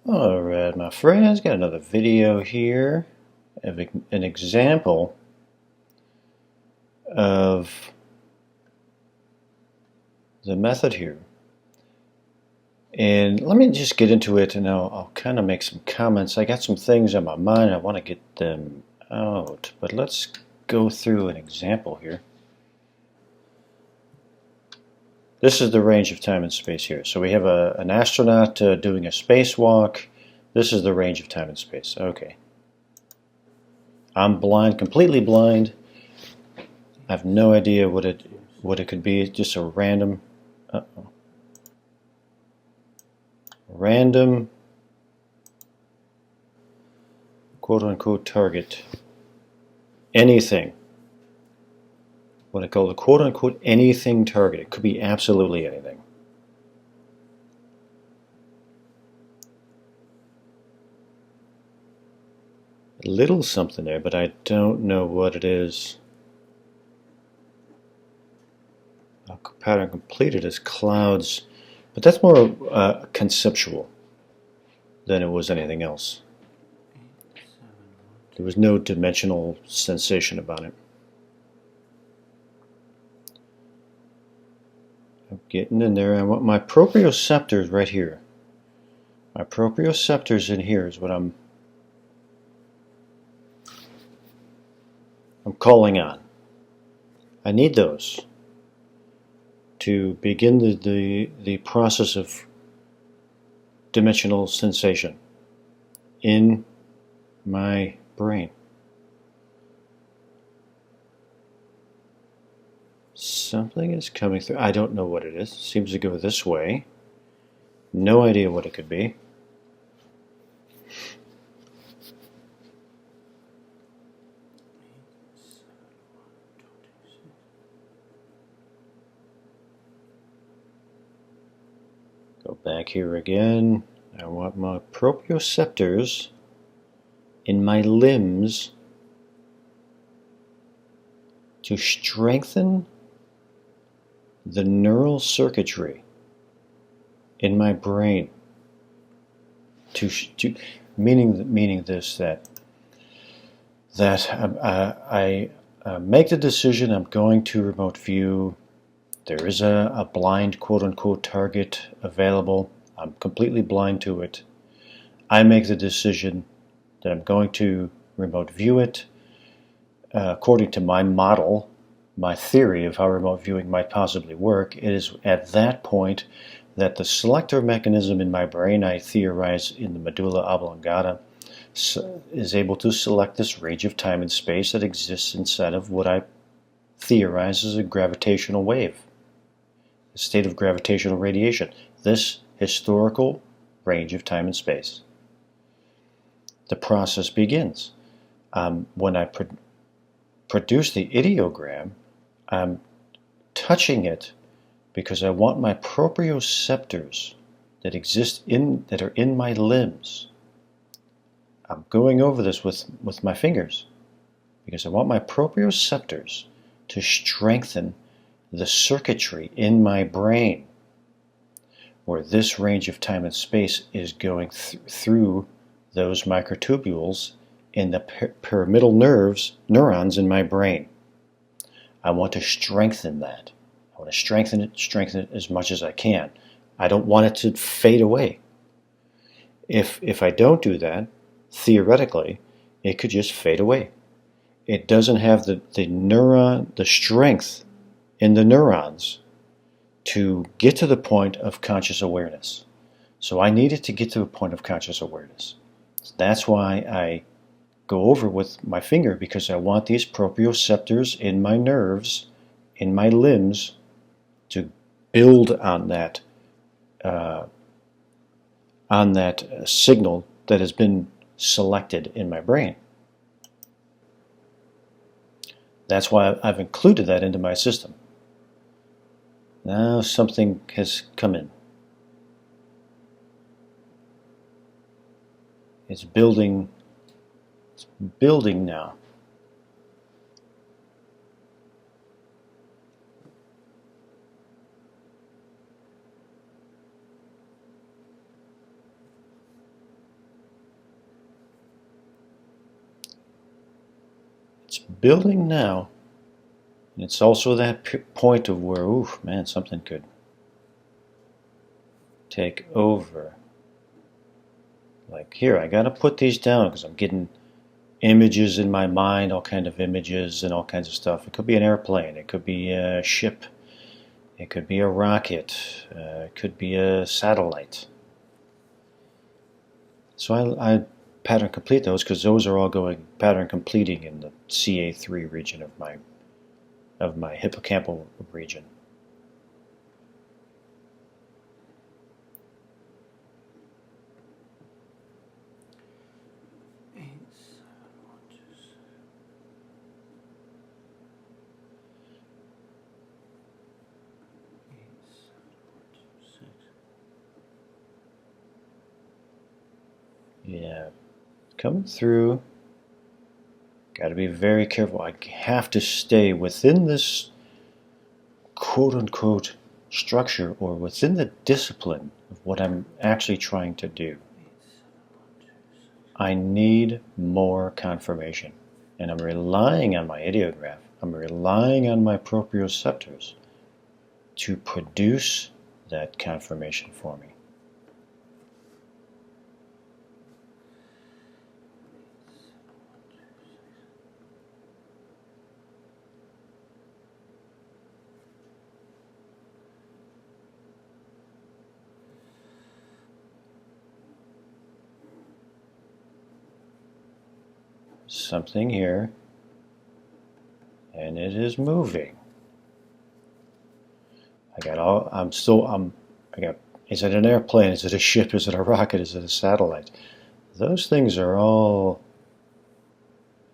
Alright, my friends, got another video here of an example of the method here. And let me just get into it and I'll kind of make some comments. I got some things on my mind, I want to get them out, but let's go through an example here. This is the range of time and space here. So we have an astronaut doing a spacewalk. This is the range of time and space. Okay. I'm blind, completely blind. I have no idea what it could be. It's just a random quote-unquote target. Anything. What I call the quote-unquote anything target. It could be absolutely anything. A little something there, but I don't know what it is. Pattern completed as clouds, but that's more conceptual than it was anything else. There was no dimensional sensation about it. I'm getting in there. I want my proprioceptors right here. My proprioceptors in here is what I'm calling on. I need those to begin the process of dimensional sensation in my brain. Something is coming through. I don't know what it is. It seems to go this way. No idea what it could be. Go back here again. I want my proprioceptors in my limbs to strengthen the neural circuitry in my brain. Meaning this, that I make the decision I'm going to remote view. There is a blind quote-unquote target available. I'm completely blind to it. I make the decision that I'm going to remote view it according to my model, my theory of how remote viewing might possibly work. It is at that point that the selector mechanism in my brain, I theorize in the medulla oblongata, is able to select this range of time and space that exists inside of what I theorize as a gravitational wave. State of gravitational radiation, this historical range of time and space. The process begins. When I produce the ideogram, I'm touching it because I want my proprioceptors that are in my limbs. I'm going over this with my fingers because I want my proprioceptors to strengthen the circuitry in my brain where this range of time and space is going through those microtubules in the pyramidal neurons in my brain. I want to strengthen that. I want to strengthen it as much as I can. I don't want it to fade away. If I don't do that, theoretically, it could just fade away. It doesn't have the strength in the neurons to get to the point of conscious awareness. So I needed to get to a point of conscious awareness. So that's why I go over with my finger, because I want these proprioceptors in my nerves, in my limbs, to build on that signal that has been selected in my brain. That's why I've included that into my system. Now something has come in. It's building now. building now. And it's also that point of where, oof, man, something could take over. Like here, I gotta put these down because I'm getting images in my mind, all kinds of images and all kinds of stuff. It could be an airplane, it could be a ship, it could be a rocket, it could be a satellite. So I pattern complete those because those are all going pattern completing in the CA3 region of my hippocampal region. Yeah, coming through. Got to be very careful. I have to stay within this quote-unquote structure or within the discipline of what I'm actually trying to do. I need more confirmation. And I'm relying on my ideograph. I'm relying on my proprioceptors to produce that confirmation for me. Something here, and it is moving. I got, is it an airplane? Is it a ship? Is it a rocket? Is it a satellite? Those things are all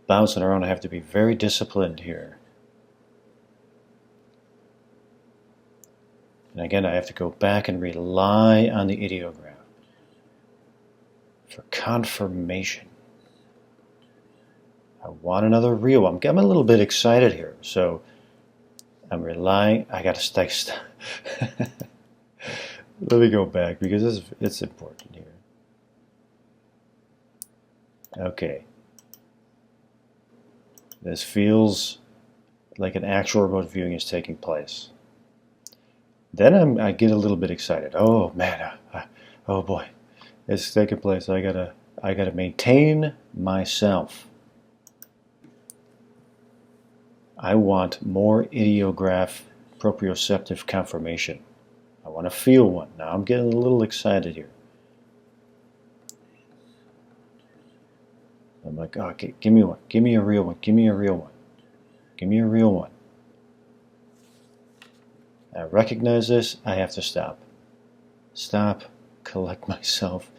bouncing around. I have to be very disciplined here. And again, I have to go back and rely on the ideograph for confirmation. I want another reel. I'm getting a little bit excited here, so I'm relying. I got to stay. Let me go back because it's important here. Okay. This feels like an actual remote viewing is taking place. Then I get a little bit excited. Oh man, oh boy, it's taking place. I gotta maintain myself. I want more ideograph proprioceptive confirmation. I want to feel one. Now I'm getting a little excited here. I'm like, oh, okay, give me one. Give me a real one. Give me a real one. Give me a real one. I recognize this. I have to stop. Stop, collect myself,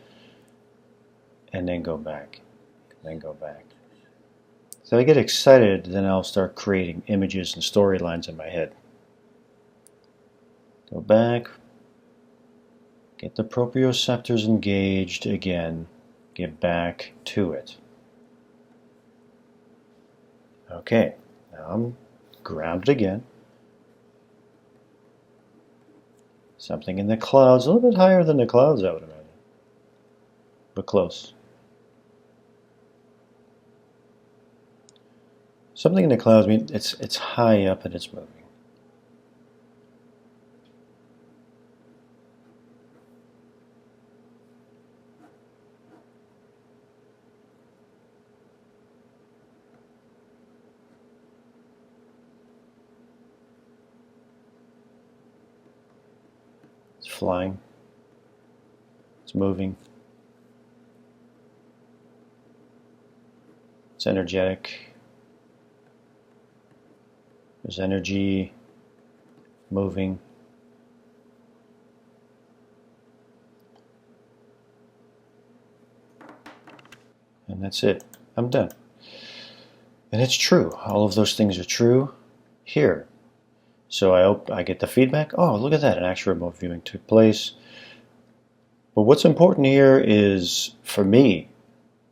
and then go back. Then go back. So I get excited, then I'll start creating images and storylines in my head. Go back, get the proprioceptors engaged again, get back to it. Okay, now I'm grounded again. Something in the clouds, a little bit higher than the clouds, I would imagine, but close. Something in the clouds means it's high up and it's moving. It's flying. It's moving. It's energetic. There's energy moving. And that's it. I'm done. And it's true. All of those things are true here. So I get the feedback. Oh, look at that. An actual remote viewing took place. But what's important here is, for me,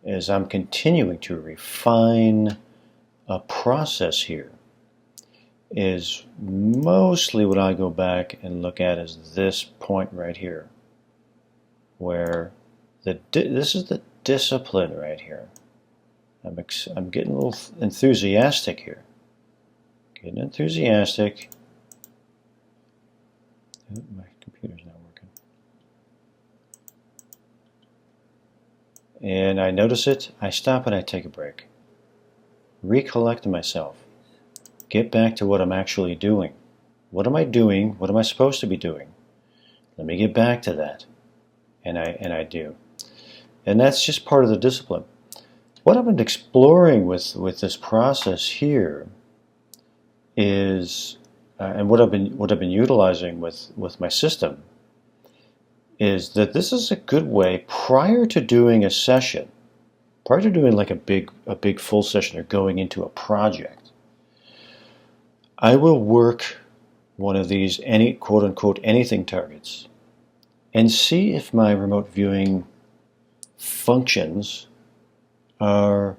is I'm continuing to refine a process here. Is mostly what I go back and look at is this point right here, where this is the discipline right here. I'm getting a little enthusiastic here. Getting enthusiastic. Oh, my computer's not working. And I notice it. I stop and I take a break. Recollect myself. Get back to what I'm actually doing. What am I doing? What am I supposed to be doing? Let me get back to that. And I do. And that's just part of the discipline. What I've been exploring with this process here is, and what I've been utilizing with my system, is that this is a good way prior to doing a session, prior to doing like a big full session or going into a project. I will work one of these quote unquote anything targets and see if my remote viewing functions are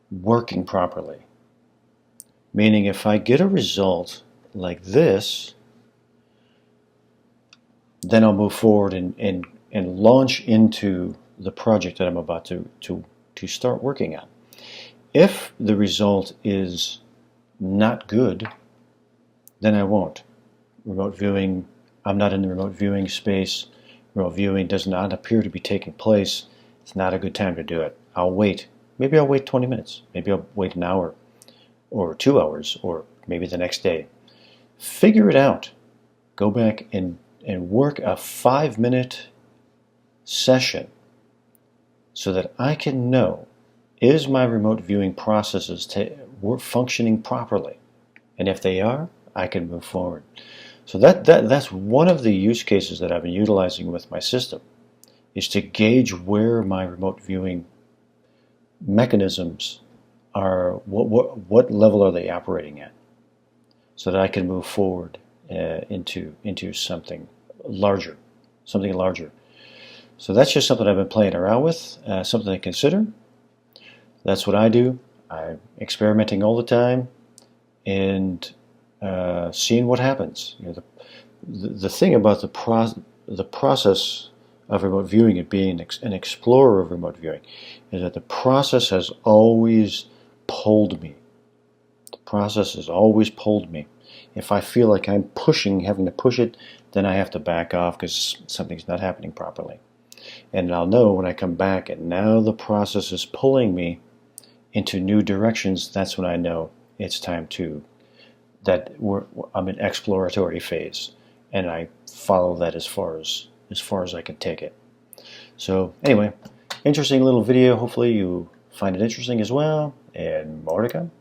working properly. Meaning if I get a result like this, then I'll move forward and launch into the project that I'm about to start working on. If the result is not good, then I won't. Remote viewing, I'm not in the remote viewing space. Remote viewing does not appear to be taking place. It's not a good time to do it. I'll wait. Maybe I'll wait 20 minutes. Maybe I'll wait an hour or 2 hours or maybe the next day. Figure it out. Go back and work a 5-minute session so that I can know, is my remote viewing processes functioning properly? And if they are, I can move forward. So that's one of the use cases that I've been utilizing with my system, is to gauge where my remote viewing mechanisms are, what level are they operating at, so that I can move forward into something larger. So that's just something I've been playing around with, something to consider. That's what I do. I'm experimenting all the time and seeing what happens. You know, the thing about the process of remote viewing and being an explorer of remote viewing is that the process has always pulled me. The process has always pulled me. If I feel like I'm having to push it, then I have to back off because something's not happening properly. And I'll know when I come back and now the process is pulling me into new directions, that's when I know it's time I'm in exploratory phase, and I follow that as far as I can take it. So anyway, interesting little video. Hopefully you find it interesting as well, and more to come.